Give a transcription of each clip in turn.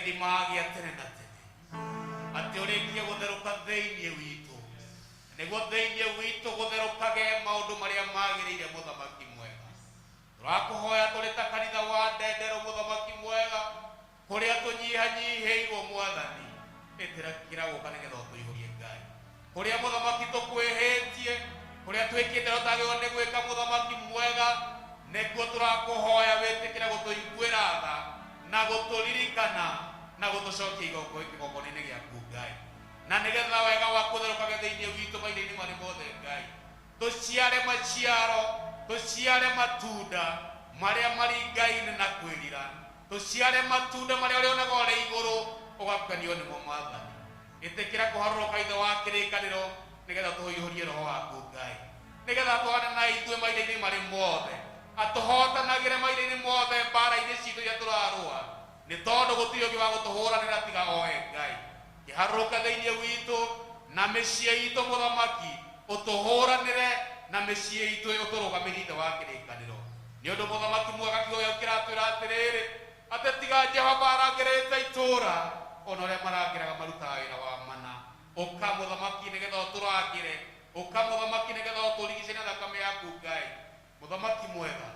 wendi magi atene na tene ati urikie gutheruka thiini witu niguo thiini witu gutherukage maundu maria magiriire muthamaki mwega turakuhoya turi ta kanitha wa Ndendero muthamaki mwega kuria tunyihanyiheirwo mwathani itira kira guka nigetha tuihurie Ngai kuria muthamaki tukwihitie kuria twikite rotagirwo ni gwika muthamaki mwega niguo turakuhoya witikire gutuiguira tha na guturirikana na gutucokia igongona-ini giaku Ngai na nigetha wega waku utherukage thiini witu maitho-ini mari mothe Ngai tuciare maciaro tuciare matunda maria maringaine na kwirira tuciare matunda maria urionaga uri iguru ugakanio nimo Mwathani itikira kuharũrũka ithe wa kĩrĩkanĩro nigetha tuhiũrie roho waku Ngai nigetha twane na ithuĩ maitho-ini mari mothe atuhotanagire maitho-ini mothe mbara-ini citu iria turarũa ni tondu gutiri ũngĩ wa gutuhũranĩra tiga owe Ngai kiharũrũka thĩinĩ witũ na mĩciĩ itũ muthamaki utuhũranĩre na mĩciĩ itũ ũtũrũgamĩrie ithe wa kĩrĩkanĩro nĩ ũndũ muthamaki mwega kĩoya kĩratwĩra atĩrĩrĩ atĩ tiga Jehova arangĩrĩte itũũra ona ũrĩa marangĩraga marutaga wĩra wa mana ũka muthamaki nĩgetha ũtũrangĩre ũka muthamaki nĩgetha ũtũrigicĩrie na thakame yaku Ngai muthamaki mwega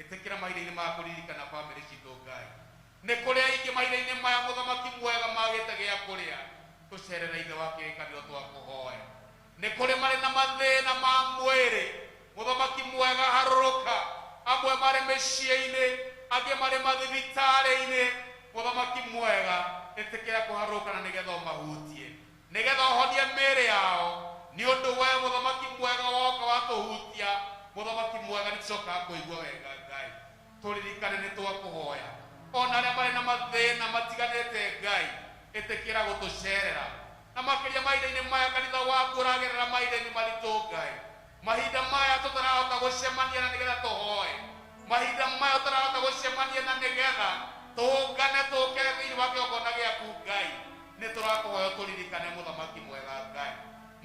ĩtĩkĩra maitho-inĩ ma kũririkana bamĩrĩ citũ Ngai nĩ kũrĩ aingĩ maitho-inĩ maya muthamaki mwega magĩte gĩa kũrĩa tũcerera ithe wa kĩrĩkanĩro twakũhoya nĩ kũrĩ marĩ na mathĩna ma mwĩrĩ muthamaki mwega harũrũka amwe marĩ mĩciĩ-inĩ angĩ marĩ mathibitarĩ-inĩ muthamaki mwega ĩtĩkĩra kũharũrũka na nĩgetha ũmahutie nĩgetha ũhonie mĩĩrĩ yao nĩ ũndũ we muthamaki mwega woka watũhutia muthamaki mwega nĩtũcokaga kũigua wega Ngai tũririkane nĩ twakũhoya ona arĩa marĩ na mathĩna matiganĩte Ngai ĩtĩkĩra gũtũcerera na makĩria mahinda-inĩ maya kanitha waku ũragerera mahinda-inĩ maritũ Ngai mahinda maya tũtarahota gũcemania na nĩgetha tũhoe mahinda maya tũtarahota gũcemania na nĩgetha tũngane tũke thĩinĩ wa kĩgongona gĩaku Ngai nĩ tũrakũhoya tũririkane muthamaki mwega Ngai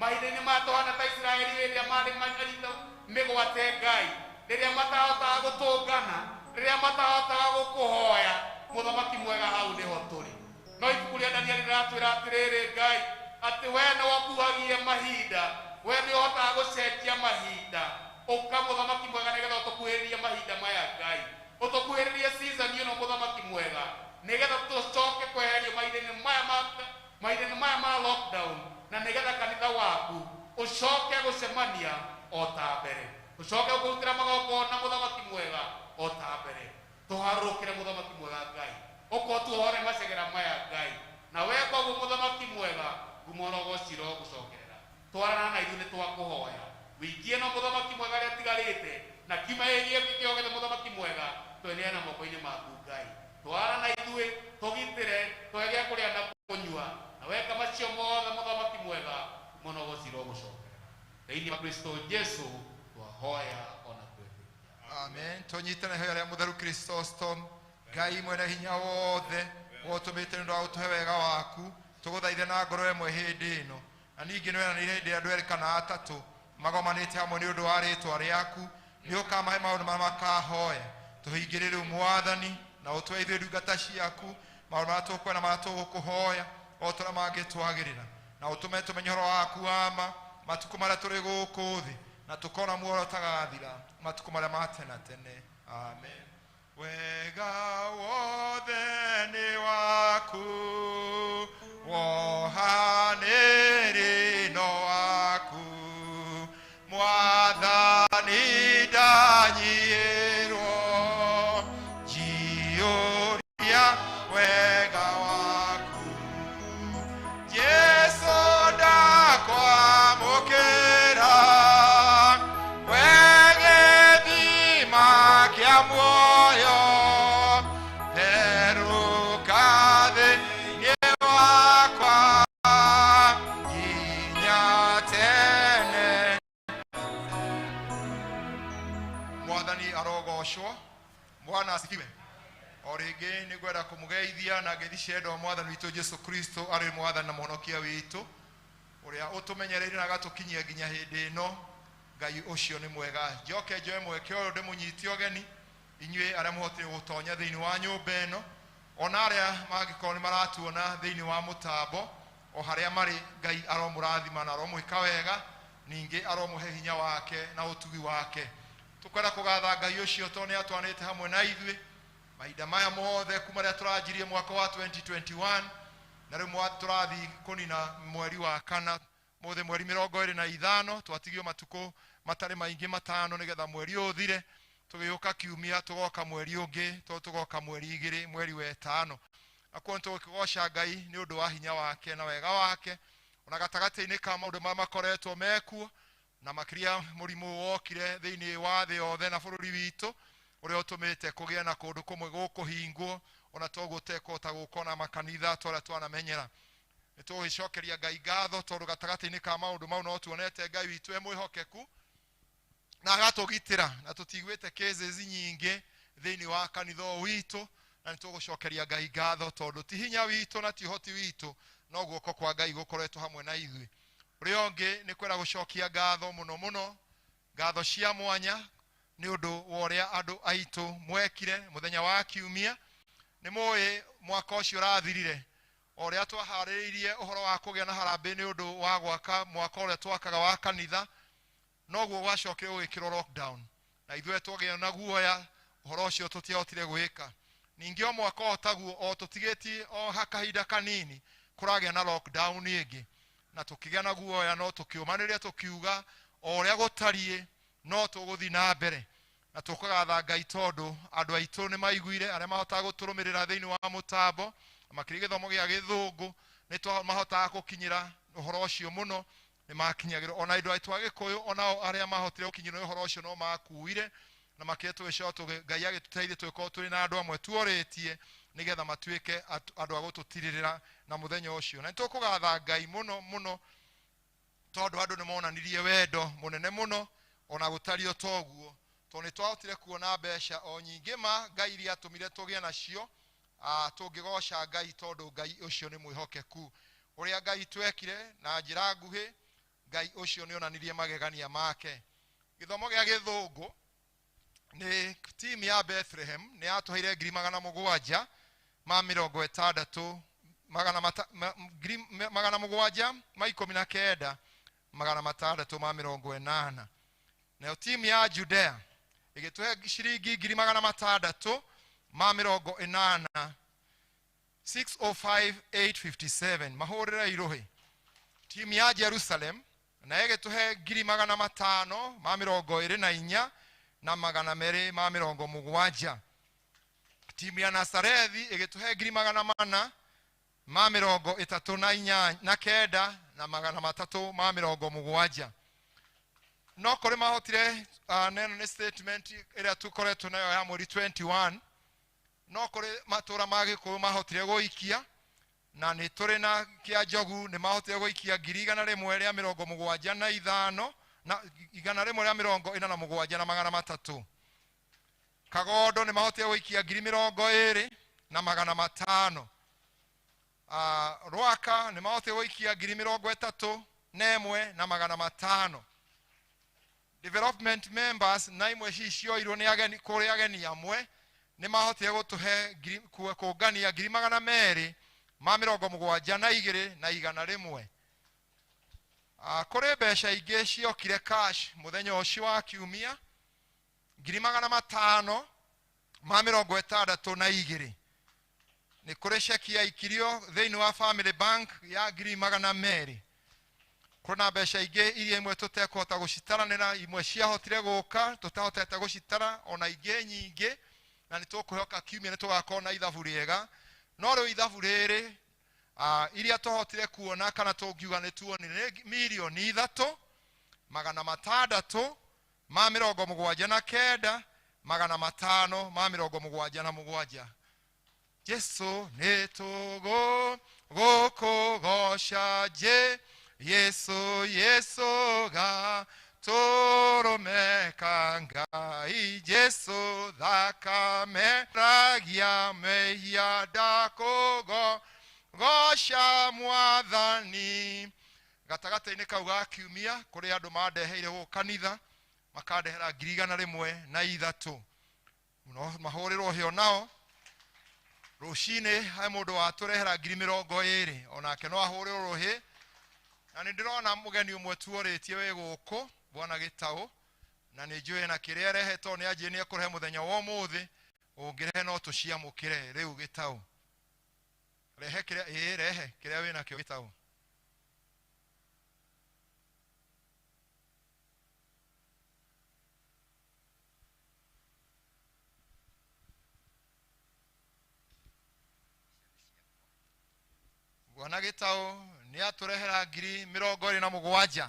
mahinda-inĩ maya tũhana ta Isiraeli rĩrĩa marĩ manyitwo mĩgwate Ngai rĩrĩa matahotaga gũtũngana rĩrĩa matahotaga gũkũhoya muthamaki mwega hau nĩho tũrĩ no ibuku rĩa Danieli rĩratwĩra atĩrĩrĩ Ngai atĩ we nĩ wokuhagia mahinda we nĩ ũhotaga gũcenjia mahinda ũka muthamaki mwega nĩgetha ũtũkuhĩrĩrie mahinda maya Ngai ũtũkuhĩrĩrie season ĩno muthamaki mwega nĩgetha tũcoke kweherio mahinda-inĩ maya ma lockdown na nĩgetha kanitha waku ũcoke gũcemania o ta mbere ũcoke gũkũrutĩra magongona muthamaki mwega o ta mbere tũharũrũkĩre muthamaki mwega Ngai ũkorwo tuohore macegera maya Ngai na we koguo muthamaki mwega ngumorogo ciro gũcokerera twarana na ithuĩ nĩ twakũhoya wĩikie no muthamaki mwega rĩa tigarĩte na kiumĩrĩrie kĩo gĩothe muthamaki mwega tweneana moko-inĩ maku Ngai twara na ithuĩ tũgitĩre tũhe gĩa kũrĩa na kũnyua na weka macio mothe muthamaki mwega mũnogo ciro gũcokerera thĩinĩ wa Kristo Jesu twahoya ona twĩtĩkia amen tũnyitane ihoya rĩa mũtheru Chrysostom Ngai mwene hinya wothe wotũmĩte nĩ ũndũ wa gũtũhe wega waku tũgũthaithe na ngoro ĩmwe hĩndĩ ĩno na ningĩ nĩweranĩire hĩndĩ ĩrĩa andũ erĩ kana atatũ magomanĩte hamwe nĩ ũndũ wa rĩĩtwa rĩaku nĩ ũkamahe maũndũ marĩa makahoya tũhingĩre rĩu Mwathani na ũtũhe ithuĩ ndungata ciaku maũndũ marĩa tũkwenda marĩa tũgũkũhoya o tũrĩa mangĩtwagĩrĩra na ũtũme tũmenye ũhoro waku wa ma matukũ marĩa tũrĩ gũkũ thĩ na tũkona muoyo ũtagathira matukũ marĩa ma tene tene amen wega wothe nĩ waku wohanĩrĩno waku Mwathani ndanyihĩrwo njiyũria wega waku Jesu ndakwamũkĩra we gĩthima kĩa muoyo heruka thĩinĩ wakwa nginya tene. Mwathani arogocwo Bwana asifiwe. O rĩngĩ nĩ ngwenda kũmũgeithia na ngeithi ciendo Mwathani witũ Jesu Kristo arĩ Mwathani na Mũhonokia witũ ũrĩa ũtũmenyereire na agatũkinyia nginya hĩndĩ ĩno. Ngai ũcio nĩ mwega. Njoke njoe mweke ũyũ ndĩmũnyitie ũgeni inyuĩ arĩa mũhotire gũtonya thĩinĩ wa nyũmba ĩno ona aria magikorwo ni maratuona thiini wa mutambo o haria mari Ngai aromurathima na aromwika wega ningi aromuhe hinya wake na utugi wake tukwenda kugatha Ngai ucio tone atwanite hamwe na ithui mahinda maya mothe kuma ria turajirie mwaka wa 2021 na riu turathi kunina mweri wa kana mothe mweri 25 twatigio matuko matari maingi matano nigetha mweri uthire tugiuka kiumia tugoka mweri ungi tugoka mweri igiri mweri wa 5 akwo tugikogosha Ngai ni undu wa hinya wake na wega wake ona gatagati-ini ka maundu makoretwo mekuo na makiria murimu wokire thiini wa thi yothe na bururi witu uria utumite kugia na kundu kumwe gukuhingwo ona toguteko ta gukona makanitha toria twanamenyera nitugicokeria Ngai ngatho tondu gatagati-ini ka maundu mau no tuonete Ngai witu emwihokeku na agatugitira na tutigwite cases nyingi thiini wa kanitha witu na nitugucokeria Ngai ngatho tondu ti hinya witu na ti hoti witu no guoko kwa Ngai gukoretwo hamwe na ithui riongi ni kwera gucokia ngatho muno ngatho cia mwanya ni undu woria andu aitu mwekire muthenya wa kiumia ni moe mwaka ucio rathirire oria twahariririe uhoro wa kugia na harambe ni undu wa gwaka mwaka uria twakaga wa kanitha no guo gwacokire gwikirwo lockdown na ithuĩ twagĩa na guoya uhoro ucio tutiahotire gwika ningi o mwaka otaguo o tutigĩtie o hakahinda kanini kuragĩa na lockdown ĩngĩ na tukigĩa na guoya no tukiumanĩria tukiuga oria gũtarie no tuguthi na mbere na tukagatha Ngai tondu andu aitu ni maiguire aria mahotaga guturumirira thiini wa mutambo makiri githomo gia githungu ni mahotaga gukinyira uhoro ucio muno ni makinyagiro ona indo aitu agikuyu ona aria mahotire gukinyira uhoro ucio no makuire na maketu gishoto Ngai agituteithie twiko turi na andu amwe tuoretie nigetha matuike andu agututiririra na muthenya ucio na tukugatha Ngai muno tondu andu ni monanirie wendo munene muno ona gutario toguo toni twahotire kuona mbeca o nyingi Ngai iria atumire tugie nacio tungigosha Ngai tondu Ngai ucio ni mwihokeku uria Ngai twekire na njira nguhi Ngai ucio ni onanirie magegania make githomo gia githungu ni team ya Bethlehem ni atuheire 700 719 na team ya Judea igituhe shiringi 605,880 605,857 mahurira irohe team ya Jerusalem na igituhe 524 na 270 team ya Nazarethi igituhe 439 na 370 no kore mahotire neno ni statement ira tukoretwo nayo ya mweri 21 no kore matura magikuyu mahotire guikia na ni turi na kia Njogu ni mahotire guikia 175 na 147 Kagodo ni mahotire guikia 20,500 Rwaka ni mahotire guikia 31,500 development members na imwe cicio iro ni ageni kuri ageni amwe ni mahotire gutuhe kugania 272 na 101 kuri mbeca ingi ciokire cash muthenya ucio wa kiumia 562 ni kuri sheki ya ikirio thiini wa Family Bank ya 200 kuna mbeca ingi iria imwe tutekota gucitaranira imwe ciahotire guka tutahotete gucitara ona ingi nyingi na nitukuhoka kiumia nitugakona ithabu riega no riu ithabu riri iria tuhotire kuona kana tungiuga ni tuonire milioni 3,679,577 Yesu nitugo gukugosha je Yesu ga toromeka Ngai Yesu thakame ragia mehia dakogo gosha mwathani gatagata-ini kau ga kiumia kuri andu mandeheire gu kanitha makandehera 103 no mahurirwo hio nao rucini hai mundu waturehera 20,000 onake no ahure uruhi na nindirona mugeni umwe tuoritie we guku bwana Gitau na ninjue na kiria arehetwo ni anjie ni akurehe muthenya wa umuthi ungirehe no tuciamukire riu Gitau rehe kiria rehe kiria wina kio Gitau bwana Gitau ni aturehera 27,000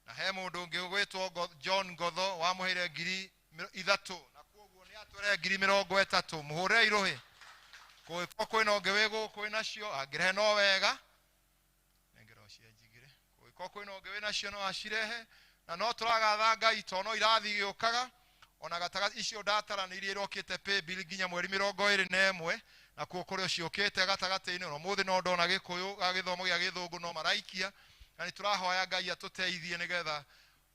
na he mundu ungi ugwitwo John Gotho wamuheire 3,000 na kuoguo ni aturehe 30,000 muhure iruhi kuiko kwina ungi wigu kwina cio angirehe no wega ngero cia njigire kuiko kwina ungi wina cio no acirehe na no turagatha Ngai tono irathi giukaga ona gataga icio ndataranirie irokite pay bill ginya mweri 21 na kuo kuri uciukite gatagati-ini no muthi no ndona Gikuyu gagithomo gia Githungu no maraikia na ni turahoya Ngai atuteithie nigetha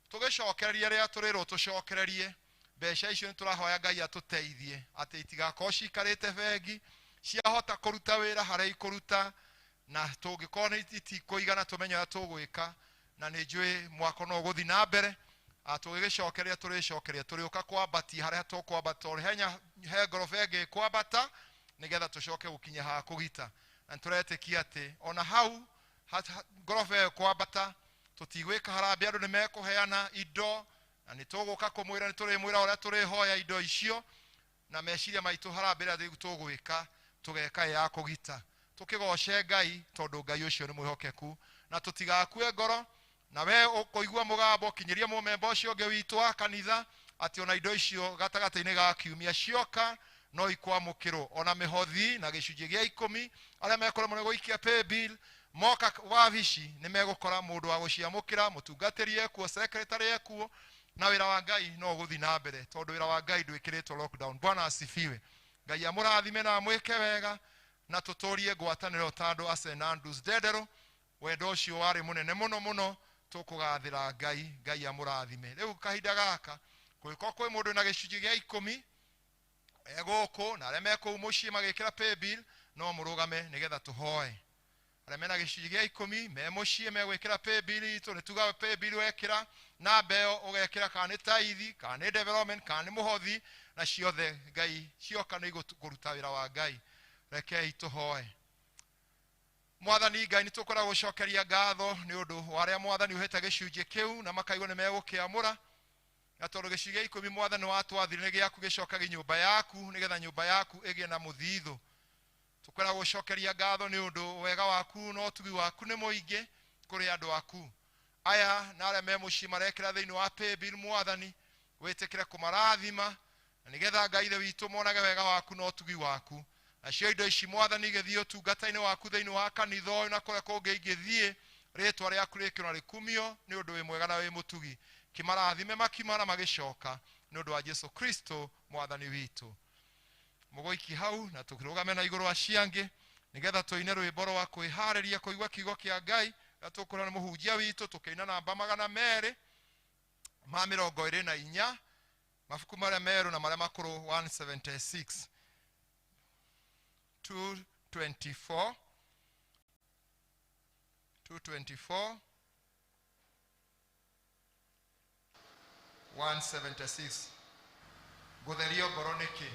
tugicokererie ria turirwo tucokererie mbeca icio ni turahoya Ngai atuteithie ati itigako cikarite bengi ciahota kuruta wira haria ikuruta na tungikona itikuigana tumenye ya tugwika na ni njui mwako no guthi na mbere atugicokeria turicokeria turiuka kwambatia haria tukwambata henya he ngorofa ĩngĩ kwambata nigetha tucoke gukinya ha kugita na turetikia ati ona hau ngorofa ĩyo kwambata tutigwika harambia andu nimekuheana indo na nituguka kumwira ni turimwira uria turihoya indo icio na meciria maitu harambia thigu tugwika tugeka ya kugita tukigoce Ngai tondu Ngai ucio ni mwihokeku na tutigakue ngoro na we ukuigua mugambo kinyiria mu member ucio ungi witwa kanitha ati ona indo icio gatagati-ini ga kiumia cioka no ikwamukirwo ona mihothi na gicunjĩ gia 10 aria mekora muno guikia pay bill moka wabici ni megukora mundu wa guciamukira mutungatiri ekuo secretary ekuo na wira wa Ngai no guthi na mbere tondu wira wa Ngai ndwikiritwo lockdown. Bwana asifiwe. Ngai amurathime na mwike wega na tuturie ngwataniro tandu St Andrews Ndendero wendo ucio wari munene muno muno tukugathira Ngai amurathime. Riu kahinda gaka kwiko kwi mundu na gicunjĩ gia 10 eguku na areme ku mucii magikira pay bill no murugame nigetha tuhoe areme na gicunjĩ gia 10 me mucii megwikira pay bill itu ni tuga pay bill wekira na beo ugekira kana taithi kana development kana muhothi na ciothe Ngai cioka ni guruta wira wa Ngai reke tuhoe. Mwathani Ngai nitukora gucokeria ngatho ni undu waria mwathani uhete gicunjĩ kiu na makaigwo ni megukiamura na tondu gicunjĩ gia 10 mwathani watwathire giaku gicoka nyumba yaku nigetha nyumba yaku igie na muthithu. Tukora gucokeria ngatho ni undu wega waku no tugi waku ni muingi kuri andu aku aya na aria me mucii marekira thiini wa pay bill mwathani witikire kumarathima na nigetha Ngai the witu monage wega waku no tugi waku acio indo ici mwathani githio tungata-ini waku thiini wa kanitha uyu na kuria kungi ingithie ritwa riaku rikirwo rikumio ni undu wi mwega na wi mutugi kimarathime makimara magicoka ni undu wa Jesu Kristo mwathani witu. Mugoiki hau na tukirugame na iguru aciangi nigetha tuine rwimbo rwa kwihariria kuigwa kiugo kia Ngai gatukura ni muhunjia witu tukiina namba 224 mabuku maria meru na maria makuru 176 224 176 gutherio ngoro niki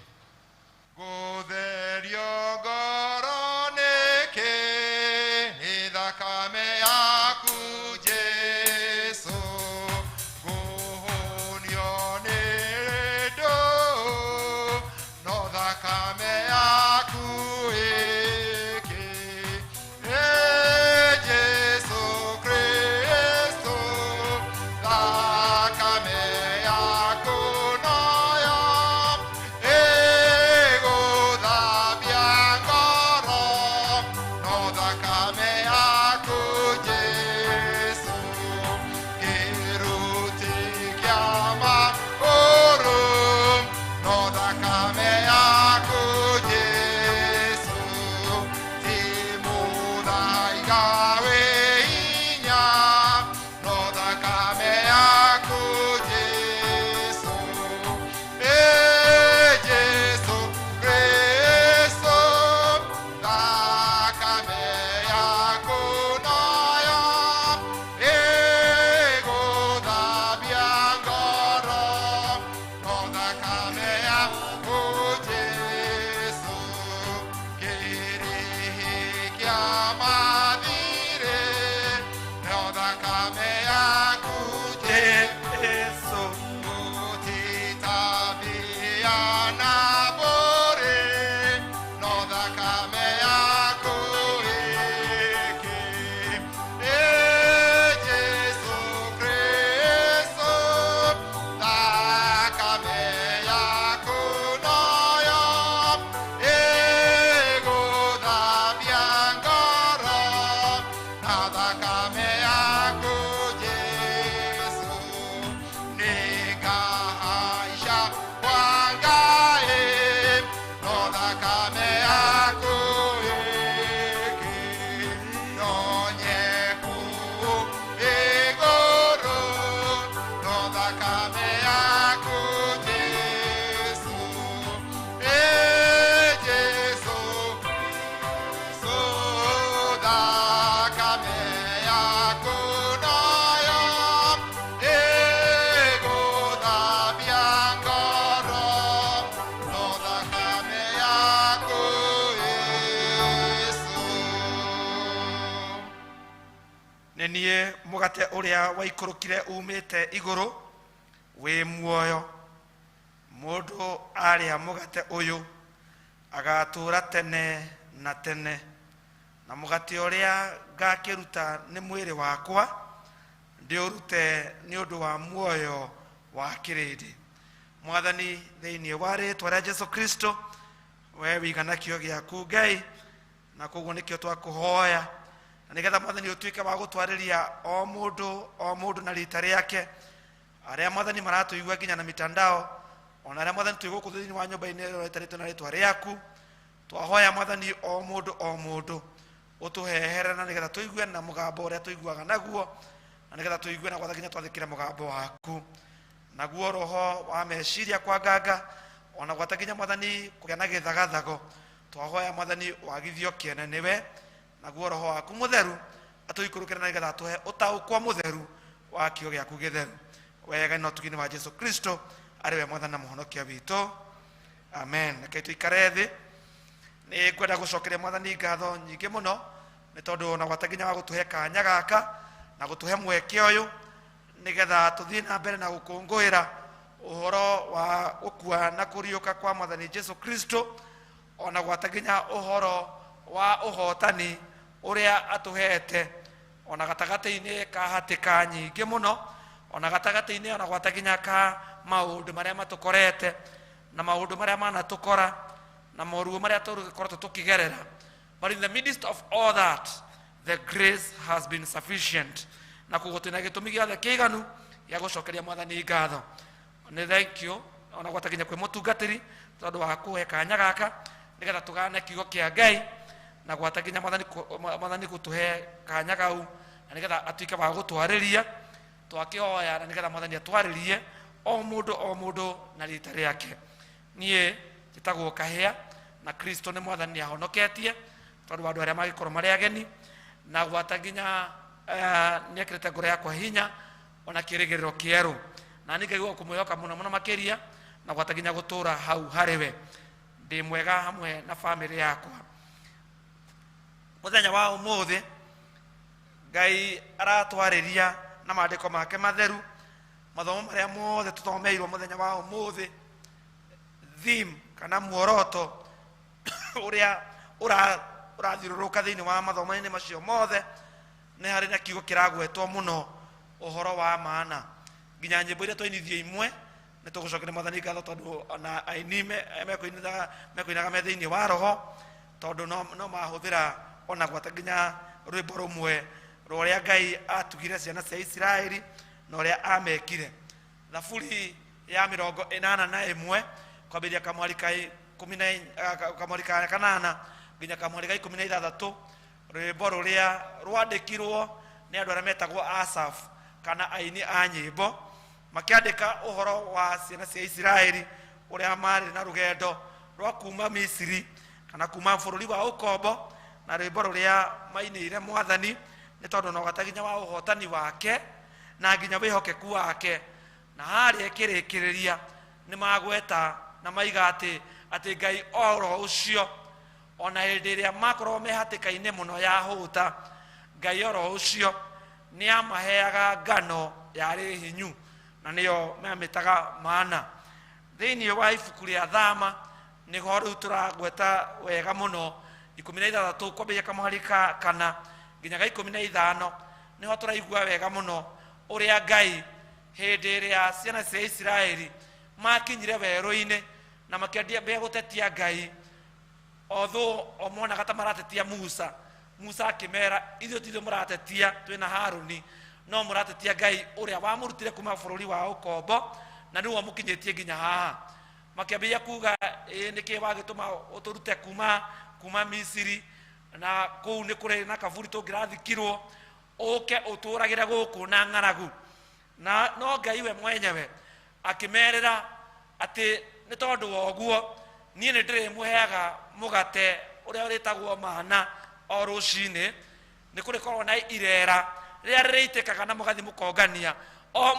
gutherio ngoro niki ni thakame yaku Jesu guhunio ni ndo no thakame yaku iki Jesu Kristo thakame yaku noyo iguthabia ngoro no nenie mugate uria waikurukire umite iguru wi muoyo mundu aria mugate uyu agatura tene na tene na mugate uria ngakiruta ni mwiri wakwa ndiurute ni undu wa muoyo wa kirindi. Mwathani thiini wa ritwa ria Jesu Kristo we wigana kio giaku Ngai na koguo nikio twakuhoya na nigetha Mwathani utuike wa gutwariria o mundu na rita riake aria Mwathani maratuigua nginya na mitandao ona aria Mwathani tuiguku thiini wa nyumba-ini ino itaritwo na ritwa riaku twahoya Mwathani o mundu utuhehere na nigetha tuigue na mugambo uria tuiguaga naguo na nigetha tuigue na gwatha nginya twathikire mugambo waku naguo roho wa meciria kwa nganga ona gwata nginya Mwathani kugia na githagathago twahoya Mwathani wagithio kiene niwe naguo roho waku mutheru atuikurukira na nigetha tuhe utaukwa mutheru wa kio giaku githeru wega no tugini wa Jesu Kristo ariwe Mwathani na muhonokia witu amen. Reke tuikare thi ni kwenda gucokeria Mwathani ngatho nyingi muno ni tondu na gwata nginya wa gutuhe kanya gaka na gutuhe mweke uyu nigetha tuthie na mbere na gukunguira uhoro wa gukua na kuriuka kwa Mwathani Jesu Kristo ona gwata nginya uhoro wa uhotani uria atuhete ona gatagati-ini ka hatika nyingi muno ona gatagati-ini ona gwata nginya ka maundu maria matukorete na maundu maria manatukora na moruo maria tukorete tukigerera, but in the midst of all that the grace has been sufficient na kugutina gitumi giothe kiiganu ya gucokeria Mwathani ngatho. Ni thank you ona gwata nginya kwi mutungatiri tondu wa kuhe kanya gaka nigetha tugane kiugo kia Ngai na gwata nginya Mwathani gutuhe kanya gau na nigetha atuike wa gutwariria twakihoya na nigetha Mwathani atwaririe o mundu na rita riake. Nie njitagwo Kahia na Kristo ni Mwathani ahonoketie tondu andu aria magikorwo mari ageni na gwata nginya niekirite ngoro yakwa hinya ona kirigiriro kieru na ningegwa kumwihoka muno makiria na gwata nginya gutura hau hariwe ndi mwega hamwe na family yakwa. Muthenya wa umuthi Ngai aratwariria na maandiko make matheru mathomo maria mothe tuthomeirwo muthenya wa umuthi theme kana muoroto uria urathiruruka thiini wa mathomo-ini macio mothe ni hari na kiugo kiragwetwo muno uhoro wa maana nginya nyimbo iria twainithio imwe ni tugucokeria Mwathani ngatho tondu ona aini mekoinaga me thiini wa roho tondu no mahuthira ona gwata nginya rwimbo rumwe ruria Ngai atugire ciana cia Israeli na uria amekire thaburi ya 81 kwambiria kamwari ka 8 nginya kamwari ka 16 rwimbo ruria rwandikirwo ni andu aria metagwo Asaf kana aini a nyimbo makiandika uhoro wa ciana cia Israeli uria mari na rugendo rwa kuma Misiri kana kuma bururi wa ukombo na rwimbo ruria mainire Mwathani ni tondu no gataginya wa uhotani wake na nginya wihokeku wake na hari ekirikiriria ni magweta na maiga ati Ngai oro ucio ona hindi iria makorwo mehatikaine muno ya huta Ngai oro ucio ni amaheaga ngano yari hinyu na niyo memitaga mana thiini wa ibuku ria Thama ni go riu turagweta wega muno 16 kwambia kamwari ka 4 nginya 15 niho turaigua wega muno uria Ngai hindi iria ciana cia Israeli makinyire werũ-ini na makiendia be gutetia Ngai otho omona gata maratetia Musa akimera ithio tithio muratetia twina Haruni no muratetia Ngai uria wamurutire kuma bururi wa ukombo na niwe mukinyetie nginya haha makiambia kuga niki wagituma uturute kuma Misiri na kuu ni kure na kaburi tungirathikirwo uke uturagire guku na ng'aragu na no Ngai we mwenyewe akimerera ati ni tondu woguo nie ni ndire muheaga mugate uria uritagwo mana o rucini ni kuri korwo na irera ria riitikaga na mugathi mukongania o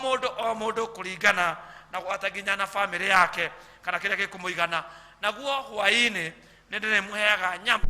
mundu kuringana na gwata nginya na family yake kana kiria gikumuigana naguo hwaini ni ndire muheaga nyama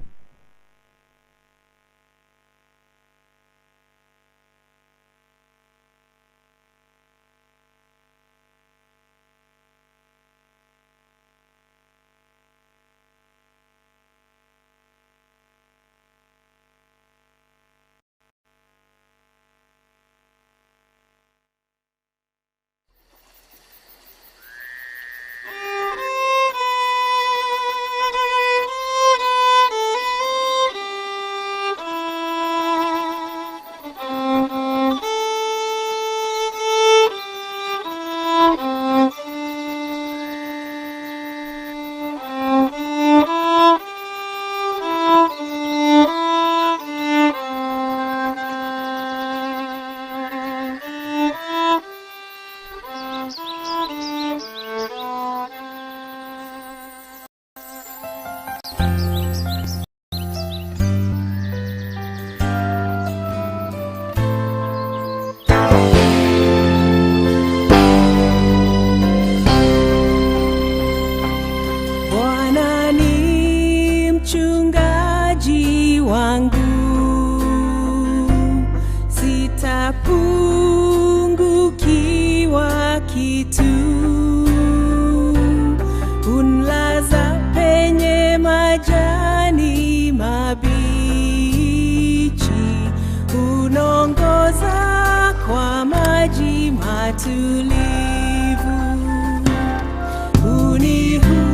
utulivu,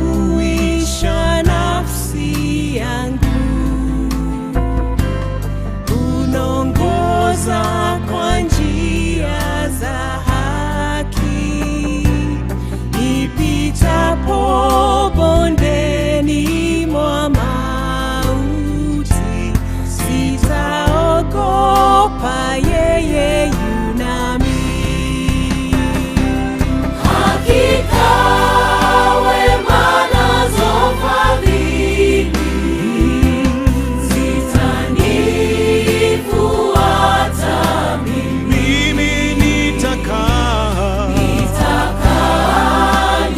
unihuisha nafsi yangu, unaongoza kwa njia za haki, nipitapo bondeni mwa mauti, sitaogopa, yeye yu nami. Hakika wema nazo fadhili zitanifuata mimi, nitakaa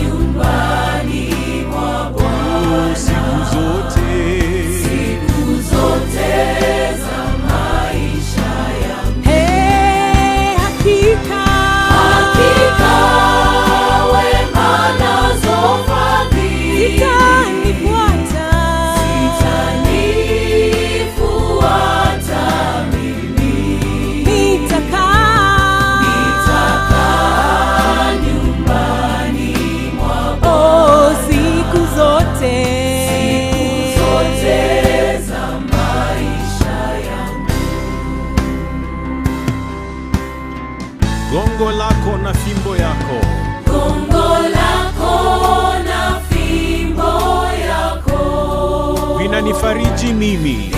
nyumbani mwa Bwana siku zote za maisha yangu. Hakika wema nazo fadhili zitanifuata mimi, nitakaa nyumbani mwa Bwana siku zote za maisha yangu. Gongo lako na fimbo yako, Gongo lako na fimbo yako vinanifariji mimi.